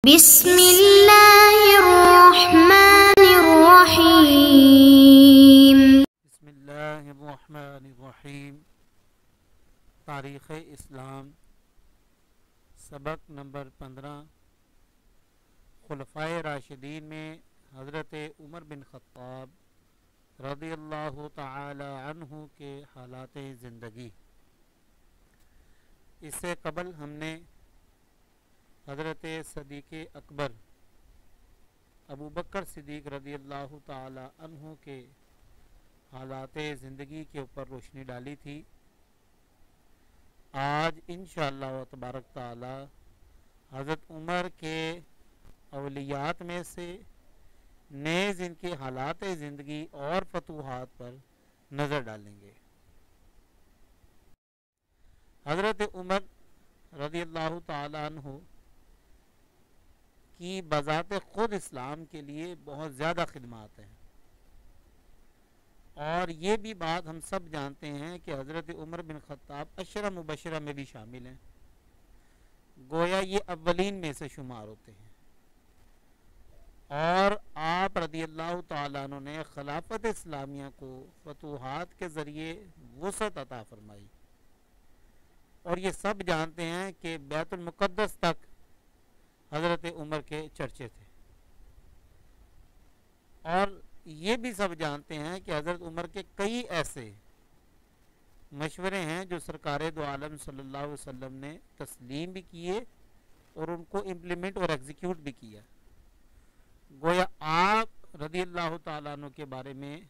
बिस्मिल्लाहिर्रहमानिर्रहीम। तारीख़ इस्लाम सबक नंबर 15। खुलफ़ाए राशिदीन में हज़रत उमर बिन ख़त्ताब रज़ियल्लाहु तआला अन्हु के हालात ज़िंदगी। इससे कबल हमने हज़रत सदीक़ अकबर अबू बकर सिद्दीक़ रज़ियल्लाहु तआला अन्हु के हालात ज़िंदगी के ऊपर रोशनी डाली थी। आज इंशाअल्लाह तबारक ताला हज़रत उमर के अवलियात में से नेज़ इनके हालात ज़िंदगी और फतूहात पर नज़र डालेंगे। हज़रत उमर रज़ियल्लाहु ताला अन्हु की बज़ाते ख़ुद इस्लाम के लिए बहुत ज़्यादा खिदमात हैं, और ये भी बात हम सब जानते हैं कि हज़रत उमर बिन ख़त्ताब अशरा मुबशरा में भी शामिल हैं। गोया ये अव्वलीन में से शुमार होते हैं, और आप रज़ियल्लाहु ताला अन्हु ने खिलाफत इस्लामिया को फतूहात के ज़रिए वुसअत अता फरमाई। और ये सब जानते हैं कि बैतुल मुक़द्दस तक हज़रत उमर के चर्चे थे, और ये भी सब जानते हैं कि हज़रत उमर के कई ऐसे मशवरे हैं जो सरकार दो आलम सल्लल्लाहु अलैहि वसल्लम ने तस्लीम भी किए और उनको इम्प्लीमेंट और एग्जीक्यूट भी किया। गोया आप रज़ियल्लाहु ताला अन्हु के बारे में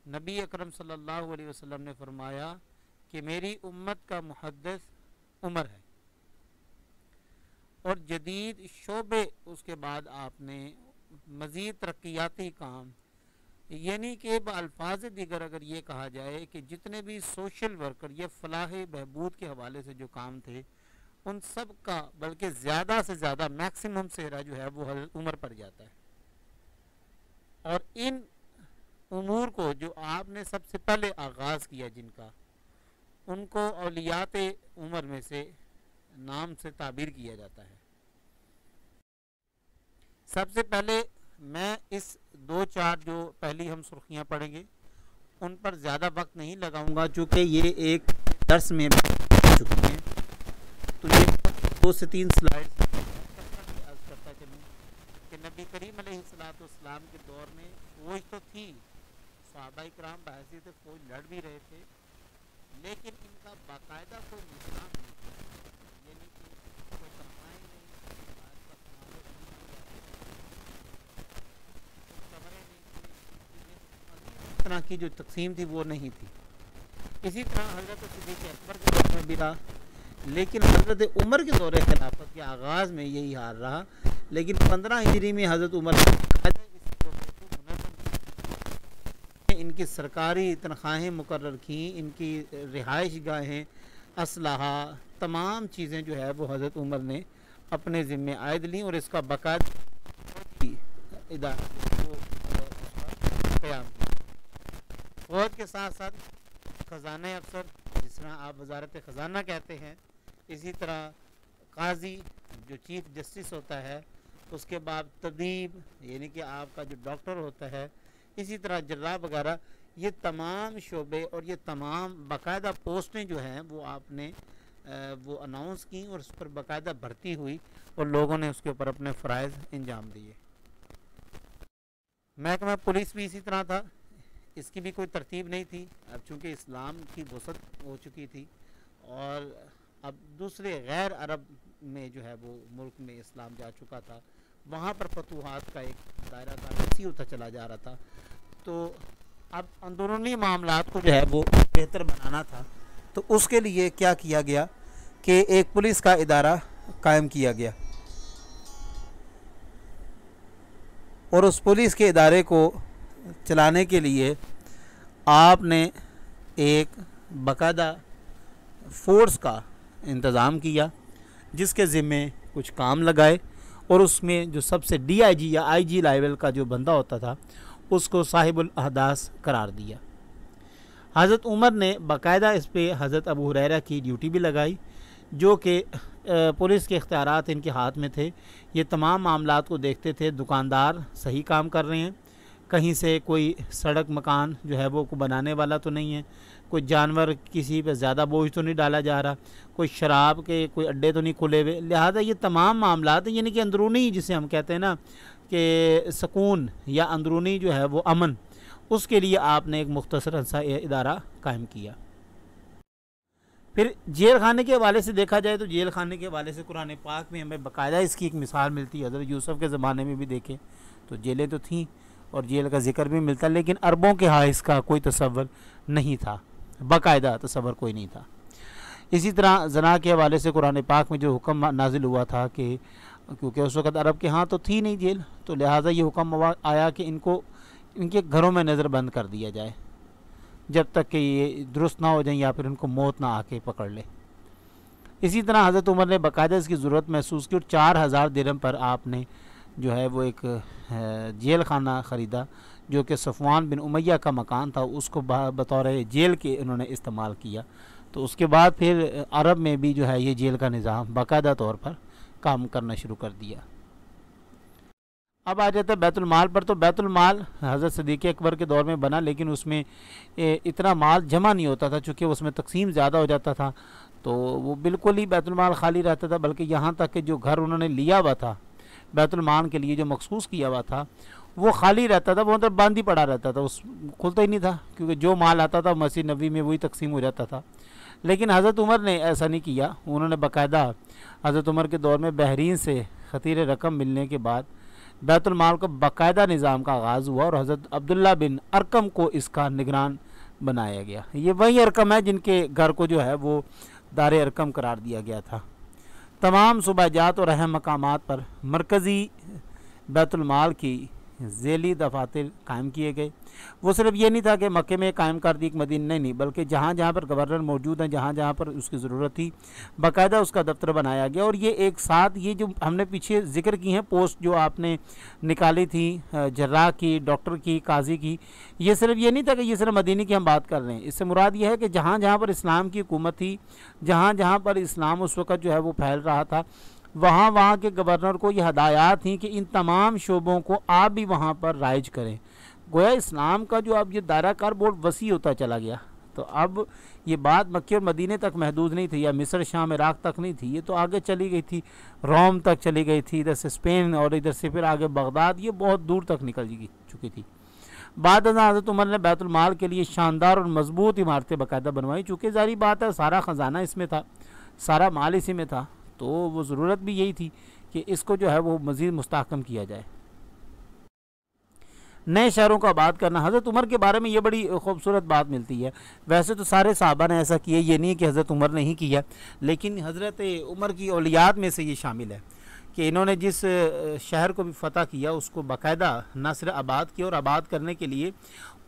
नबी अकरम सल्लल्लाहु अलैहि वसल्लम ने फरमाया कि मेरी उम्मत का मुहद्दिस उमर है, और जदीद शोबे उसके बाद आपने मज़ीद तरक्याती काम, यानी कि अल्फाज दीगर अगर ये कहा जाए कि जितने भी सोशल वर्कर या फलाह बहबूद के हवाले से जो काम थे उन सब का बल्कि ज़्यादा से ज़्यादा मैक्सिमम सेहरा जो है वो हज़रत उमर पर जाता है। और इन उमूर को जो आपने सबसे पहले आगाज़ किया जिनका, उनको औलियात उमर में से नाम से ताबीर किया जाता है। सबसे पहले मैं इस दो चार जो पहली हम सुर्खियाँ पढ़ेंगे उन पर ज़्यादा वक्त नहीं लगाऊंगा, चूँकि ये एक दर्स में हो चुकी हैं, तो ये 2 से 3 स्लाइड अर्ज करता चलूँ कि नबी करीम अलैहिस्सलाम के दौर में फौज तो थी, सहाबा इकराम बहैसियत फौज लड़ भी रहे थे, लेकिन इनका बाकायदा कोई निज़ाम नहीं था, यानी कि कोई तनख्वाहें नहीं, तरह की जो तकसीम थी वो नहीं थी। इसी तरह हज़रत सिद्दीक़ अकबर के दौर में भी रहा, लेकिन हज़रत उमर के दौर खिलाफत के आगाज़ में यही हाल रहा। लेकिन 15 हिजरी में हज़रत उमर इनकी सरकारी तनख्वाहें मुकर्रर की, इनकी रिहाइश गाहें, असलहा, तमाम चीज़ें जो है वो हज़रत उमर ने अपने ज़िम्मे आयद लीं, और इसका बाकायदा इदारा क़याम किया। फौज के साथ साथ ख़जाना अफसर, जिस तरह आप वजारत ख़जाना कहते हैं, इसी तरह काजी जो चीफ जस्टिस होता है, उसके बाद तबीब यानी कि आपका जो डॉक्टर होता है, इसी तरह जर्राह वगैरह, ये तमाम शोबे और ये तमाम बाकायदा पोस्टें जो हैं वो आपने वो अनाउंस की, और उस पर बाकायदा भर्ती हुई और लोगों ने उसके ऊपर अपने फ़राइज़ अंजाम दिए। महकमा पुलिस भी इसी तरह था, इसकी भी कोई तरतीब नहीं थी। अब चूँकि इस्लाम की वसअत हो चुकी थी और अब दूसरे गैर अरब में जो है वो मुल्क में इस्लाम जा चुका था, वहाँ पर फतूहात का एक दायरा था, वसी होता चला जा रहा था। तो अब अंदरूनी मामलात को जो है वो बेहतर बनाना था, तो उसके लिए क्या किया गया कि एक पुलिस का इदारा कायम किया गया, और उस पुलिस के इदारे को चलाने के लिए आपने एक बाकायदा फ़ोर्स का इंतज़ाम किया, जिसके ज़िम्मे कुछ काम लगाए, और उसमें जो सबसे DIG या IG लेवल का जो बंदा होता था उसको साहिबुल अहदास करार दिया। हज़रत उमर ने बाकायदा इस पर हज़रत अबू हुरैरा की ड्यूटी भी लगाई, जो कि पुलिस के इख्तियारात इनके हाथ में थे। ये तमाम मामलात को देखते थे। दुकानदार सही काम कर रहे हैं, कहीं से कोई सड़क मकान जो है वो को बनाने वाला तो नहीं है, कोई जानवर किसी पे ज़्यादा बोझ तो नहीं डाला जा रहा, कोई शराब के कोई अड्डे तो नहीं खुले हुए। लिहाजा ये तमाम मामलात यानी कि अंदरूनी, जिसे हम कहते हैं ना कि सुकून या अंदरूनी जो है वो अमन, उसके लिए आपने एक मुख्तसर सा इदारा कायम किया। फिर जेल खाने के हवाले से देखा जाए तो जेल खाने के हवाले से कुरान पाक में हमें बाकायदा इसकी एक मिसाल मिलती है। हज़रत यूसुफ़ के ज़माने में भी देखें तो जेलें तो थीं और जेल का जिक्र भी मिलता, लेकिन अरबों के यहाँ इसका कोई तसव्वुर नहीं था, बाकायदा तसव्वुर कोई नहीं था। इसी तरह जना के हवाले से कुरान पाक में जो हुक्म नाजिल हुआ था कि क्योंकि उस वक़्त अरब के यहाँ तो थी नहीं जेल, तो लिहाजा ये हुक्म आया कि इनको इनके घरों में नज़रबंद कर दिया जाए जब तक कि ये दुरुस्त ना हो जाए या फिर उनको मौत ना आके पकड़ ले। इसी तरह हज़रत उमर ने बाकायदा इसकी ज़रूरत महसूस की और 4000 दिरहम पर आपने जो है वो एक जेल खाना ख़रीदा, जो कि सफ़वान बिन उमैया का मकान था, उसको बतौर जेल के उन्होंने इस्तेमाल किया। तो उसके बाद फिर अरब में भी जो है ये जेल का निज़ाम बाकायदा तौर पर काम करना शुरू कर दिया। अब आ जाता है बैतुल माल पर। तो बैतुल माल हज़रत सिद्दीक़ अकबर के दौर में बना, लेकिन उसमें इतना माल जमा नहीं होता था, चूँकि उसमें तकसीम ज़्यादा हो जाता था, तो वो बिल्कुल ही बैतुल माल खाली रहता था। बल्कि यहाँ तक कि जो घर उन्होंने लिया हुआ था बैतुल माल के लिए, जो मखसूस किया हुआ था, वो खाली रहता था, वो मतलब बंद ही पड़ा रहता था, उस खुलता ही नहीं था, क्योंकि जो माल आता था मस्जिद नबी में वही तकसीम हो जाता था। लेकिन हज़रत उमर ने ऐसा नहीं किया। उन्होंने बाकायदा हज़रत उमर के दौर में बहरीन से खतीर रकम मिलने के बाद बैतुल माल का बाकायदा निज़ाम का आगाज़ हुआ और हज़रत अब्दुल्ला बिन अरकम को इसका निगरान बनाया गया। ये वही अरकम है जिनके घर को जो है वो दार अरकम करार दिया गया था। तमाम सूबाजात और अहम मकामात पर मरकज़ी बैतुल माल की ज़ेली दफातर कायम किए गए। वो सिर्फ ये नहीं था कि मक्के में कायम कर दी एक मदीना, नहीं, बल्कि जहाँ जहाँ पर गवर्नर मौजूद हैं, जहाँ जहाँ पर उसकी ज़रूरत थी, बाकायदा उसका दफ्तर बनाया गया। और ये एक साथ ये जो हमने पीछे जिक्र की हैं पोस्ट जो आपने निकाली थी, जर्राह की, डॉक्टर की, काजी की, ये सिर्फ ये नहीं था कि ये सिर्फ मदीने की हम बात कर रहे हैं। इससे मुराद ये है कि जहाँ जहाँ पर इस्लाम की हुकूमत थी, जहाँ जहाँ पर इस्लाम उस वक़्त जो है वो फैल रहा था, वहाँ वहाँ के गवर्नर को ये हदायत थी कि इन तमाम शोबों को आप भी वहाँ पर राइज करें। गोया इस्लाम का जो अब ये दायरा कार बहुत वसी होता चला गया। तो अब ये बात मक्के और मदीने तक महदूद नहीं थी, या मिस्र, शाम, इराक़ तक नहीं थी, ये तो आगे चली गई थी, रोम तक चली गई थी, इधर से स्पेन और इधर से फिर आगे बगदाद, ये बहुत दूर तक निकल चुकी थी। बाद हज़रत उमर ने बैतुल माल के लिए शानदार और मजबूत इमारतें बाकायदा बनवाई। चूँकि जारी बात है सारा ख़जाना इसमें था, सारा माल इसी में था, तो वो ज़रूरत भी यही थी कि इसको जो है वो मज़ीद मुस्तहकम किया जाए। नए शहरों का आबाद करना, हज़रत उमर के बारे में ये बड़ी खूबसूरत बात मिलती है। वैसे तो सारे सहाबा ने ऐसा किया, ये नहीं है कि हज़रत उमर ने ही किया, लेकिन हज़रत उमर की औलियात में से ये शामिल है कि इन्होंने जिस शहर को भी फ़तह किया उसको बाकायदा न सिर्फ आबाद किया और आबाद करने के लिए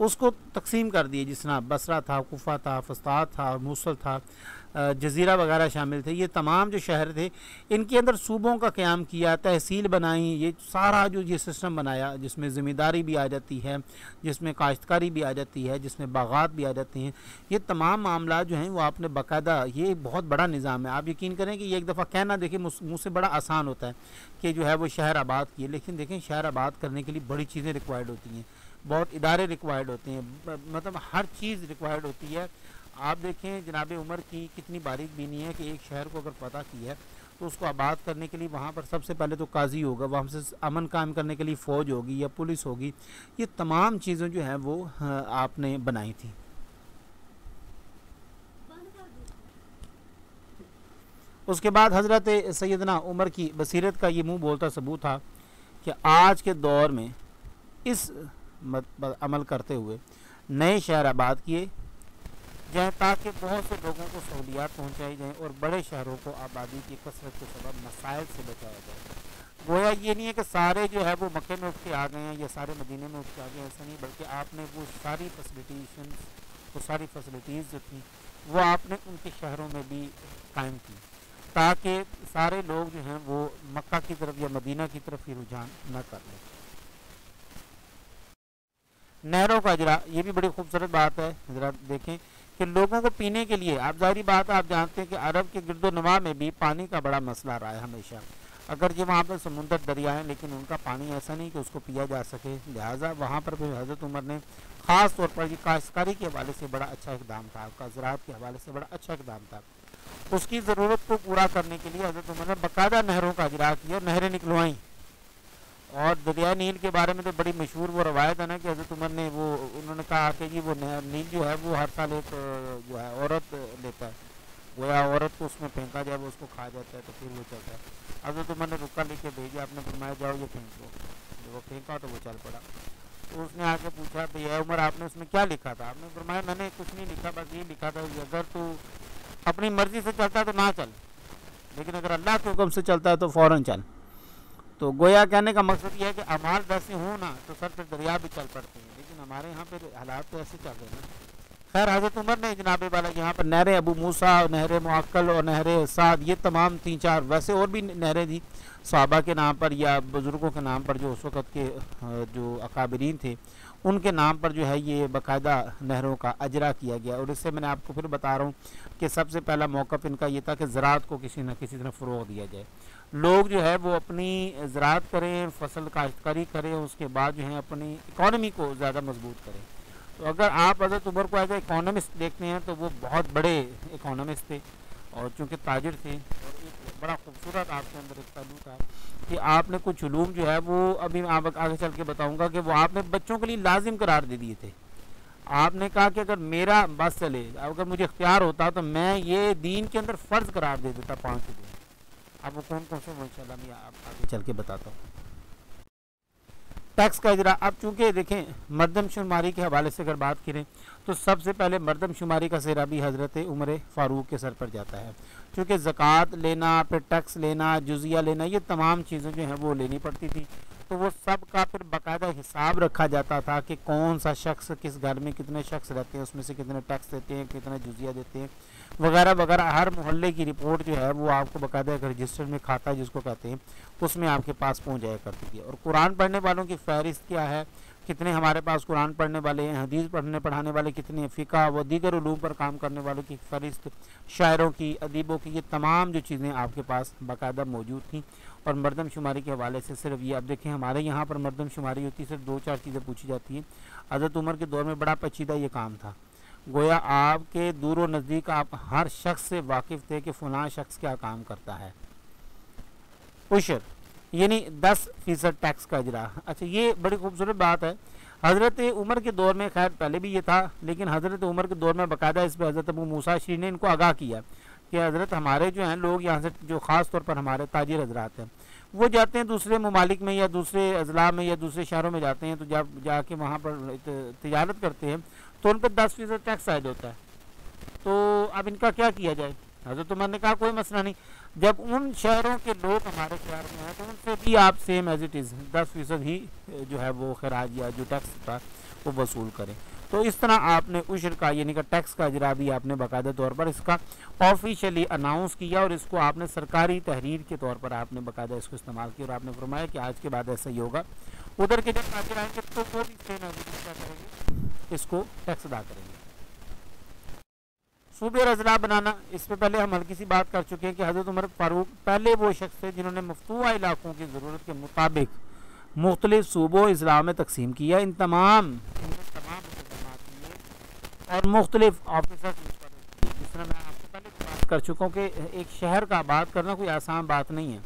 उसको तकसीम कर दिए। जिस तरह बसरा था, कुफा था, फस्तात था, मूसल था, जज़ीरा वगैरह शामिल थे। ये तमाम जो शहर थे इनके अंदर सूबों का क़याम किया, तहसील बनाई, ये सारा जो ये सिस्टम बनाया जिसमें ज़मींदारी भी आ जाती है, जिसमें काश्तकारी भी आ जाती है, जिसमें बागात भी आ जाती हैं। ये तमाम मामला जो हैं वो आपने बाकायदा, ये बहुत बड़ा निज़ाम है। आप यकीन करें कि ये एक दफ़ा कहना देखिए मुँह से बड़ा आसान होता है कि जो है वो शहर आबाद किए, लेकिन देखें शहर आबाद करने के लिए बड़ी चीज़ें रिक्वायर्ड होती हैं, बहुत इदारे रिक्वायर्ड होते हैं, मतलब हर चीज़ रिक्वायर्ड होती है। आप देखें जनाब उमर की कितनी बारीक बीनी है कि एक शहर को अगर पता किया है तो उसको आबाद करने के लिए वहाँ पर सबसे पहले तो काजी होगा, वहाँ से अमन कायम करने के लिए फ़ौज होगी या पुलिस होगी। ये तमाम चीज़ें जो हैं वो आपने बनाई थी। उसके बाद हज़रत सैयदना उमर की बसीरत का ये मुँह बोलता सबूत था कि आज के दौर में इस अमल करते हुए नए शहर आबाद किए जाएँ ताकि बहुत से लोगों को सहूलियात पहुँचाई जाएँ और बड़े शहरों को आबादी की कसरत के सबब मसाइल से बचाया जाए। गोया ये नहीं है कि सारे जो है वो मक्के में उठ के आ गए हैं या सारे मदीने में उठ के आ गए हैं, ऐसा नहीं, बल्कि आपने वो सारी फैसिलिटीज़ जो थी वो आपने उनके शहरों में भी कायम की ताकि सारे लोग जो हैं वो मक्का की तरफ या मदीना की तरफ ही रुझान न कर लें। नहरों का अजरा, ये भी बड़ी खूबसूरत बात है। ज़रा देखें कि लोगों को पीने के लिए, आप जाहिर बात है आप जानते हैं कि अरब के गिरदोनवा में भी पानी का बड़ा मसला रहा है हमेशा। अगर जो वहाँ पर समुंदर दरिया है लेकिन उनका पानी ऐसा नहीं कि उसको पिया जा सके, लिहाजा वहाँ पर भी हज़रत उमर ने ख़ास तौर पर ये काश्तकारी के हवाले से बड़ा अच्छा इक़दाम था, आपका ज़राअत के हवाले से बड़ा अच्छा इक़दाम था। उसकी ज़रूरत को पूरा करने के लिए हज़रत उमर ने बाकायदा नहरों का इजरा किया, नहरें निकलवाई। और दरिया नील के बारे में तो बड़ी मशहूर वो रवायत है ना कि हज़रत उमर ने वो उन्होंने कहा कि जी वो नील जो है वो हर साल एक जो है औरत लेता है, गोया औरत को उसमें फेंका जाए वो उसको खा जाता है तो फिर वो चलता है। हज़रत उमर ने रुका लेके भेजा, आपने फरमाया जाओ ये फेंक दो, जब वो फेंका तो वो चल पड़ा। तो उसने आके पूछा भैया उमर आपने उसमें क्या लिखा था? आपने फरमाया मैंने कुछ नहीं लिखा, बस ये लिखा था कि अगर तू अपनी मर्जी से चलता है तो ना चल, लेकिन अगर अल्लाह के हुक्म से चलता है तो फ़ौरन चल। तो गोया कहने का मकसद ये है कि अमाल वैसे हो ना तो सर पर दरिया भी चल पड़ते हैं, लेकिन हमारे यहाँ पे हालात तो ऐसे चल रहे हैं। खैर हज़रत उमर ने जनाब वाला यहाँ पर नहर अबू मूसा, नहर मुअक्कल और नहर साद, ये तमाम 3-4 वैसे और भी नहरें थी सहाबा के नाम पर या बुज़ुर्गों के नाम पर, जो उस वक़्त के जो अकाबरीन थे उनके नाम पर जो है ये बाकायदा नहरों का अजरा किया गया। और इससे मैंने आपको फिर बता रहा हूँ कि सबसे पहला मौक़िफ़ इनका ये था कि ज़राअत को किसी न किसी तरह फ़रोग़ दिया जाए, लोग जो है वो अपनी ज़राअत करें, फसल काश्तकारी करें, उसके बाद जो है अपनी इकॉनमी को ज़्यादा मजबूत करें। तो अगर आप हज़रत उमर को एज ए इकोनॉमिस्ट देखते हैं तो वो बहुत बड़े इकोनॉमिस्ट थे और चूँकि ताजिर थे। और एक बड़ा खूबसूरत आपके अंदर एक पहलू था कि आपने कुछ उलूम जो है वो अभी आप आगे चल के बताऊँगा कि वो आपने बच्चों के लिए लाजिम करार दे दिए थे। आपने कहा कि अगर मेरा बस चले, अगर मुझे इख्तियार होता तो मैं ये दीन के अंदर फ़र्ज़ करार दे देता 5 दिन। अब वो कौन कौन से इंशाल्लाह मैं आप आगे चल के बताता हूँ। टैक्स का इजरा, अब चूँकि देखें मरदमशुमारी के हवाले से अगर बात करें तो सबसे पहले मरदमशुमारी का सिरा भी हज़रत उमर फ़ारूक के सर पर जाता है, क्योंकि ज़कात लेना, फिर टैक्स लेना, जुजिया लेना, ये तमाम चीज़ें जो हैं वो लेनी पड़ती थी। तो वो सब का फिर बाकायदा हिसाब रखा जाता था कि कौन सा शख्स किस घर में कितने शख्स रहते हैं, उसमें से कितने टैक्स देते हैं, कितना जुजिया देते हैं वगैरह वगैरह। हर मोहल्ले की रिपोर्ट जो है वो आपको बाकायदा एक रजिस्टर में खाता है जिसको कहते हैं, उसमें आपके पास पहुंच जाया करती थी। और कुरान पढ़ने वालों की फ़हरिस्त क्या है, कितने हमारे पास कुरान पढ़ने वाले हैं, हदीस पढ़ाने वाले कितने हैं, फ़िक़्ह व दीगर उलूम पर काम करने वालों की फ़हरिस्त, शायरों की, अदीबों की, ये तमाम जो चीज़ें आपके पास बाकायदा मौजूद थी। और मरदमशुमारी के हवाले से सिर्फ ये, अब देखें हमारे यहाँ पर मरदमशुमारी होती है, सिर्फ 2-4 चीज़ें पूछी जाती हैं। हज़रत उमर के दौर में बड़ा पेचीदा ये काम था, गोया आपके दूर व नज़दीक आप हर शख्स से वाकिफ़ थे कि फ़लाँ शख्स क्या काम करता है। उशर यानी 10% टैक्स का इजरा। अच्छा, ये बड़ी खूबसूरत बात है। हज़रत उमर के दौर में, खैर पहले भी ये था, लेकिन हज़रत उमर के दौर में बाकायदा इस पर हज़रत अबू मूसा अशरी ने इनको आगाह किया कि हज़रत हमारे जो हैं लोग यहाँ से जो ख़ास तौर पर हमारे ताजिर हज़रात हैं वो जाते हैं दूसरे ममालिक में या दूसरे अज़ला में या दूसरे शहरों में जाते हैं, तो जब जाके वहाँ पर तिजारत करते हैं तो उन पर 10% टैक्स आयद होता है। तो अब इनका क्या किया जाए? हज़रत उमर ने कहा कोई मसला नहीं, जब उन शहरों के लोग हमारे शहर में हैं तो उनसे भी आप सेम एज इट इज़ 10% ही जो है वो खराज या जो टैक्स था वो वसूल करें। तो इस तरह आपने उशर का यानी कि टैक्स का इजरा भी आपने बाकायदा तौर पर इसका ऑफिशियली अनाउंस किया और इसको आपने सरकारी तहरीर के तौर पर आपने बाकायदा इसको इस्तेमाल किया और आपने फरमाया कि आज के बाद ऐसा ही होगा। उधर के जब ताजिर आएंगे तो वो भी सेम एज इट इज़ क्या करेंगे, इसको टैक्स अदा करेंगे। सूबे और अजला बनाना, इस पर पहले हम हल्की सी बात कर चुके हैं कि हज़रत उमर फ़ारूक पहले वो शख्स थे जिन्होंने मफतूआ इलाकों की ज़रूरत के मुताबिक मुख्तलिफ सूबों इस्लाम में तकसीम किया। इन तमाम और मुख्तलिफ ऑफिसर्स, जिस तरह मैं आपसे पहले बात कर चुका हूँ कि एक शहर का आबाद करना कोई आसान बात नहीं है,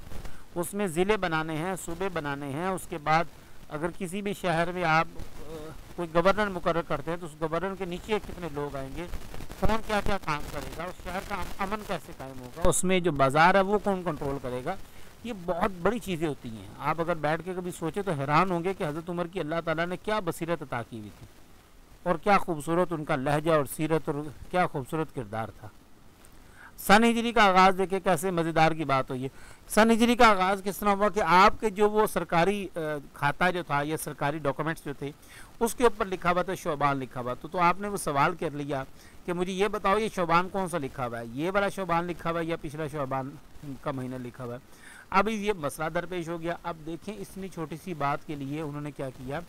उसमें ज़िले बनाने हैं, सूबे बनाने हैं। उसके बाद अगर किसी भी शहर में आप कोई गवर्नर मुकर्रर करते हैं तो उस गवर्नर के नीचे कितने लोग आएंगे, कौन क्या क्या काम करेगा, उस शहर का अमन कैसे कायम होगा, उसमें जो बाज़ार है वो कौन कंट्रोल करेगा, ये बहुत बड़ी चीज़ें होती हैं। आप अगर बैठ के कभी सोचे तो हैरान होंगे कि हज़रत उमर की अल्लाह ताला ने क्या बसीरत अता की हुई थी और क्या खूबसूरत उनका लहजा और सीरत और क्या खूबसूरत किरदार था। सन हिजरी का आगाज़ देखे कैसे मज़ेदार की बात हुई है। सन हिजरी का आगाज़ किस तरह हुआ कि आपके जो वो सरकारी खाता जो था या सरकारी डॉक्यूमेंट्स जो थे उसके ऊपर लिखा हुआ था शोबान लिखा हुआ, तो आपने वो सवाल कर लिया कि मुझे ये बताओ ये शोबान कौन सा लिखा हुआ है, ये वाला शोबान लिखा हुआ है या पिछला शोबान का महीना लिखा हुआ है। अब ये मसला दरपेश हो गया। अब देखें इतनी छोटी सी बात के लिए उन्होंने क्या किया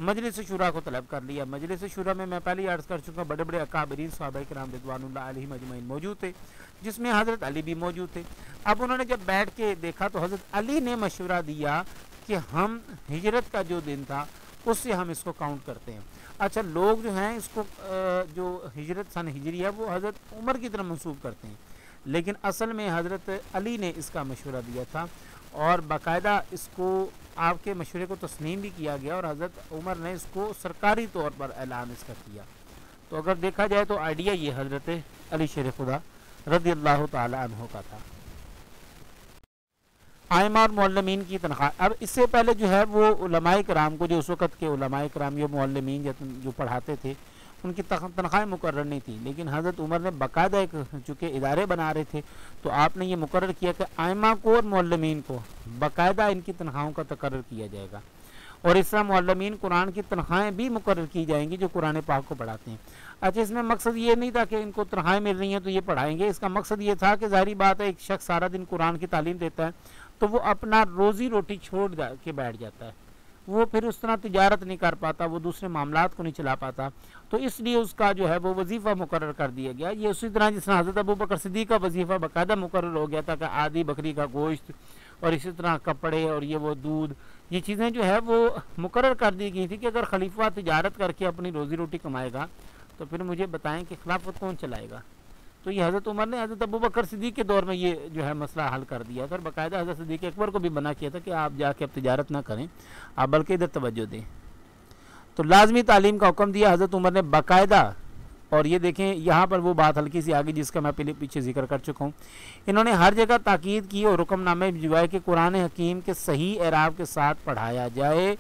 मजलिस शूरा को तलब कर लिया। मजलिस शूरा में मैं पहले अर्ज़ कर चुका, बड़े बड़े अकाबरीन सहाबाए किराम रिज़वानुल्लाह अलैहिम अजमईन मौजूद थे, जिसमें हज़रत अली भी मौजूद थे। अब उन्होंने जब बैठ के देखा तो हज़रत अली ने मशवरा दिया कि हम हिजरत का जो दिन था उससे हम इसको काउंट करते हैं। अच्छा, लोग जो हैं इसको जो हिजरत सन हिजरी है वो हज़रत उमर की तरफ मंसूब करते हैं, लेकिन असल में हज़रत अली ने इसका मशवरा दिया था और बाकायदा इसको आपके मशवरे को तस्लीम भी किया गया और हज़रत उमर ने इसको सरकारी तौर पर ऐलान इसका किया। तो अगर देखा जाए तो आइडिया ये हज़रत अली शेर खुदा रज़ियल्लाहु ताला अन्हु का था। आइमा और मुअल्लिमीन की तनख्वाह, अब इससे पहले जो है वो उलमाए किराम को, जो उस वक़्त के उलमाए किराम या मुअल्लिमीन जो पढ़ाते थे, उनकी तनख्वाहें मुकर्रर नहीं थी, लेकिन हज़रत उमर ने बाकायदा एक चूँकि इदारे बना रहे थे तो आपने ये मुकर्रर किया कि आइमा को और मुअल्लिमीन को बाकायदा इनकी तनख्वाहों का तकर्रर किया जाएगा और इस तरह मुअल्लिमीन कुरान की तनख्वाहें भी मुकर्रर की जाएंगी जो कुरान पाक को पढ़ाते हैं। अच्छा, इसमें मकसद ये नहीं था कि इनको तनख्वाहें मिल रही हैं तो ये पढ़ाएंगे, इसका मकसद ये था कि ज़ाहिरी बात है एक शख्स सारा दिन कुरान की तालीम देता है तो वो अपना रोज़ी रोटी छोड़ के बैठ जाता है, वो फिर उस तरह तिजारत नहीं कर पाता, वो दूसरे मामलात को नहीं चला पाता, तो इसलिए उसका जो है वो वजीफ़ा मुकर्रर कर दिया गया। ये उसी तरह जिस तरह हज़रत अबू बकर सिद्दीक़ का वजीफ़ा बाकायदा मुकर्रर हो गया था कि आधी बकरी का गोश्त और इसी तरह कपड़े और ये वो दूध, ये चीज़ें जो है वो मुकर्रर कर दी गई थी कि अगर खलीफा तिजारत करके अपनी रोज़ी रोटी कमाएगा तो फिर मुझे बताएं कि खिलाफत कौन चलाएगा। तो ये हज़रत उमर ने हज़रत अबू बकर सिद्दीक़ के दौर में ये जो है मसला हल कर दिया था और बाकायदा हज़रत सिद्दीक़ अकबर को भी मना किया था कि आप जाके अब तिजारत ना करें, आप बल्कि इधर तवज्जो दें। तो लाजमी तालीम का हुक्म दिया हज़रत उमर ने बाकायदा। और ये देखें यहाँ पर वो बात हल्की सी आगे जिसका मैं पीछे जिक्र कर चुका हूँ। इन्होंने हर जगह ताकीद की और हुक्मनामे भिजवाए कि कुरान हकीम के सही एराब के साथ पढ़ाया जाए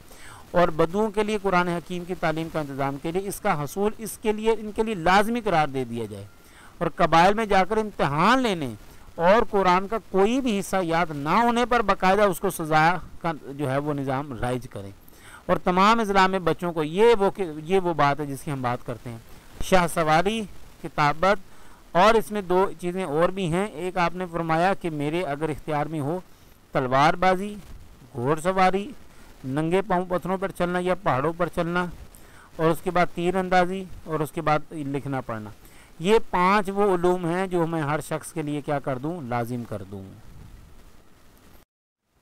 और बदुओं के लिए कुरान हकीम की तालीम का इंतज़ाम के लिए इसका हसूल इसके लिए इनके लिए लाजमी करार दे दिया जाए और कबाइल में जाकर इम्तहान लेने और कुरान का कोई भी हिस्सा याद ना होने पर बाकायदा उसको सज़ा का जो है वो निज़ाम राइज करें। और तमाम इस्लाम में बच्चों को ये वो बात है जिसकी हम बात करते हैं, शाह सवारी, किताबत, और इसमें दो चीज़ें और भी हैं। एक आपने फरमाया कि मेरे अगर इख्तियार में हो तलवारबाजी, घोड़सवारी, नंगे पाँव पत्थरों पर चलना या पहाड़ों पर चलना, और उसके बाद तीर अंदाजी, और उसके बाद लिखना पढ़ना। ये 5 वो उलूम हैं जो मैं हर शख्स के लिए क्या कर दूं, लाजिम कर दूं।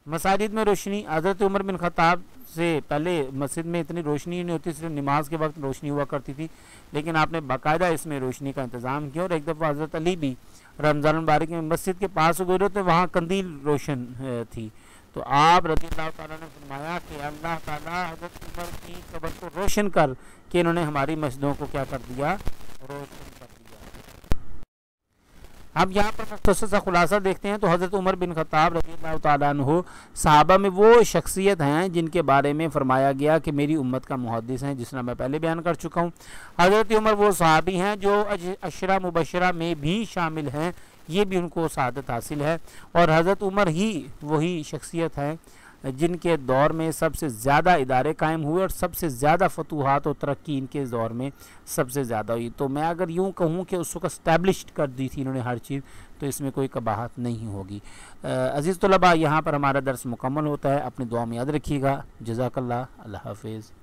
मसाजिद में रोशनी, हज़रत उमर बिन खत्ताब से पहले मस्जिद में इतनी रोशनी नहीं होती, सिर्फ नमाज के वक्त रोशनी हुआ करती थी, लेकिन आपने बाकायदा इसमें रोशनी का इंतज़ाम किया। और एक दफ़ा हज़रत अली भी रमज़ान मुबारक में मस्जिद के पास गुजरे तो वहाँ कंदील रोशन थी, तो आप रज़ियल्लाहु ताला ने फरमाया कि अल्लाह ताला हज़रत उमर की कब्र को रोशन कर कि इन्होंने हमारी मस्जिदों को क्या कर दिया, रोशन कर दिया। अब यहाँ पर मुख्तसर सा खुलासा देखते हैं। तो हज़रत उमर बिन खत्ताब रज़ियल्लाहु ताला अन्हु सहाबा में वो शख्सियत हैं जिनके बारे में फ़रमाया गया कि मेरी उम्मत का मुहद्दिस हैं, जिसना मैं पहले बयान कर चुका हूँ। हज़रत उमर वो सहाबी हैं जो अशरा मुबशरा में भी शामिल हैं, ये भी उनको सआदत हासिल है। और हज़रत उमर ही वही शख्सियत हैं जिनके दौर में सबसे ज़्यादा इदारे कायम हुए और सबसे ज़्यादा फतूहात और तरक्की इनके दौर में सबसे ज़्यादा हुई। तो मैं अगर यूँ कहूँ कि उसको इस्टेब्लिश्ड कर दी थी इन्होंने हर चीज़, तो इसमें कोई कबाहत नहीं होगी। अज़ीज़ तलबा, यहाँ पर हमारा दर्स मुकम्मल होता है। अपनी दुआ में याद रखिएगा। जज़ाकल्लाह, अल्लाह हाफ़िज़।